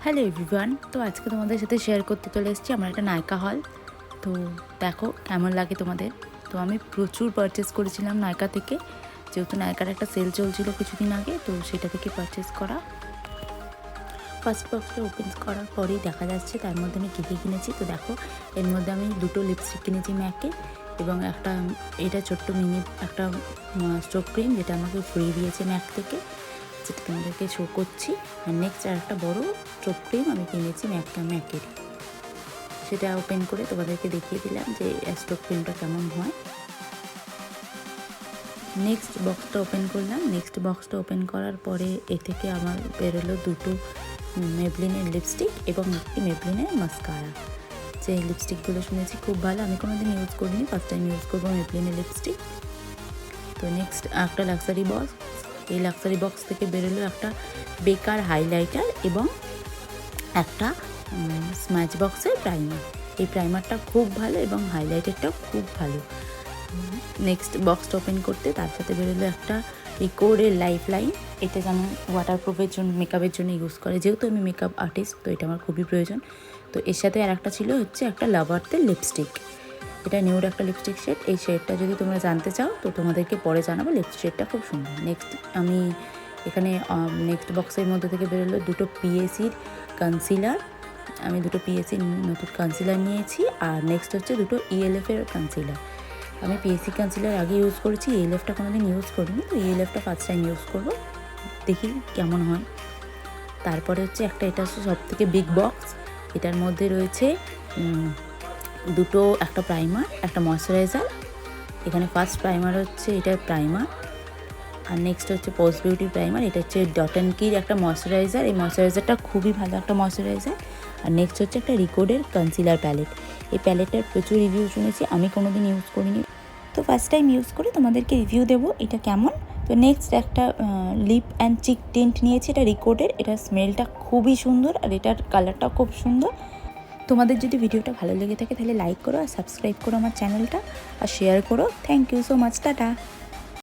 Hello everyone, তো আজকে তোমাদের সাথে শেয়ার করতে চলে এসেছি আমার একটা নায়কা হল। তো দেখো কেমন লাগে তোমাদের। তো আমি প্রচুর পারচেস করেছিলাম নায়কা থেকে, যেহেতু নায়কার একটা সেল চলছিল কিছুদিন আগে, তো সেটা থেকে পারচেস করা। ফার্স্ট বক্সটা ওপেন করার পরেই দেখা যাচ্ছে তার মধ্যে আমি কী কী কিনেছি। তো দেখো, এর মধ্যে আমি দুটো লিপস্টিক কিনেছি ম্যাকের, এবং একটা এটা ছোট্ট মিনি একটা স্ট্রোক ক্রিম, যেটা আমাকে ফ্রি দিয়েছে ম্যাক থেকে, যেটা তোমাদেরকে শো করছি। আর নেক্সট আর একটা বড়ো স্ট্রোক ক্রিম আমি কিনেছি ম্যাকের, সেটা ওপেন করে তোমাদেরকে দেখিয়ে দিলাম যে স্ট্রোক ক্রিমটা কেমন হয়। নেক্সট বক্সটা ওপেন করলাম। নেক্সট বক্সটা ওপেন করার পরে এ থেকে আমার বেরোলো দুটো মেবলিনের লিপস্টিক এবং একটি মেবলিনের মাস্কারা। যে লিপস্টিকগুলো শুনেছি খুব ভালো, আমি কোনোদিন ইউজ করিনি, ফার্স্ট টাইম ইউজ করবো মেবলিনের লিপস্টিক। তো নেক্সট একটা লাক্সারি বক্স, এই লাক্সারি বক্স থেকে বেরোলো একটা বেকার হাইলাইটার এবং একটা স্ম্যাচ বক্সের প্রাইমার। এই প্রাইমারটা খুব ভালো এবং হাইলাইটারটাও খুব ভালো। নেক্সট বক্সটা ওপেন করতে তার সাথে বেরোলো একটা রিকোডের লাইফ লাইন। এটা যেমন ওয়াটারপ্রুফের জন্য, মেকআপের জন্য ইউজ করে, যেহেতু আমি মেকআপ আর্টিস্ট তো এটা আমার খুবই প্রয়োজন। তো এর সাথে আর একটা ছিল হচ্ছে একটা লাভার্থের লিপস্টিক, এটা নিউড একটা লিপস্টিক শেড। এই শেডটা যদি তোমরা জানতে চাও তো তোমাদেরকে পরে জানাবো, লিপস্টিক শেডটা খুব সুন্দর। নেক্সট আমি এখানে নেক্সট বক্সের মধ্যে থেকে বেরোলো দুটো পিএসির কনসিলার, আমি দুটো পিএসির নতুন কনসিলার নিয়েছি। আর নেক্সট হচ্ছে দুটো ইএলএফের কনসিলার। আমি পিএসসি কনসিলার আগে ইউজ করেছি, ইএলএফটা কোনোদিন ইউজ করিনি, তো ইএলএফটা ফার্স্ট টাইম ইউজ করবো, দেখি কেমন হয়। তারপরে হচ্ছে একটা, এটা হচ্ছে সব থেকে বিগ বক্স, এটার মধ্যে রয়েছে দুটো, একটা প্রাইমার একটা ময়শ্চারাইজার। এখানে ফার্স্ট প্রাইমার হচ্ছে এটা প্রাইমার, আর নেক্সট হচ্ছে পোস্ট বিউটি প্রাইমার। এটা হচ্ছে ডট অ্যান্ড কির একটা ময়শ্চারাইজার, এই ময়শ্চারাইজারটা খুবই ভালো একটা ময়শ্চারাইজার। আর নেক্সট হচ্ছে একটা রিকোডের কনসিলার প্যালেট। এই প্যালেটটার প্রচুর রিভিউ শুনেছি, আমি কোনোদিন ইউজ করিনি, তো ফার্স্ট টাইম ইউজ করে তোমাদেরকে রিভিউ দেবো এটা কেমন। তো নেক্সট একটা লিপ অ্যান্ড চিক টিন্ট নিয়েছি, এটা রিকোডের, এটার স্মেলটা খুবই সুন্দর আর এটার কালারটাও খুব সুন্দর। তোমাদের যদি ভিডিওটা ভালো লেগে থাকে তাহলে লাইক করো আর সাবস্ক্রাইব করো আমার চ্যানেলটা, আর শেয়ার করো। Thank you so much, tata.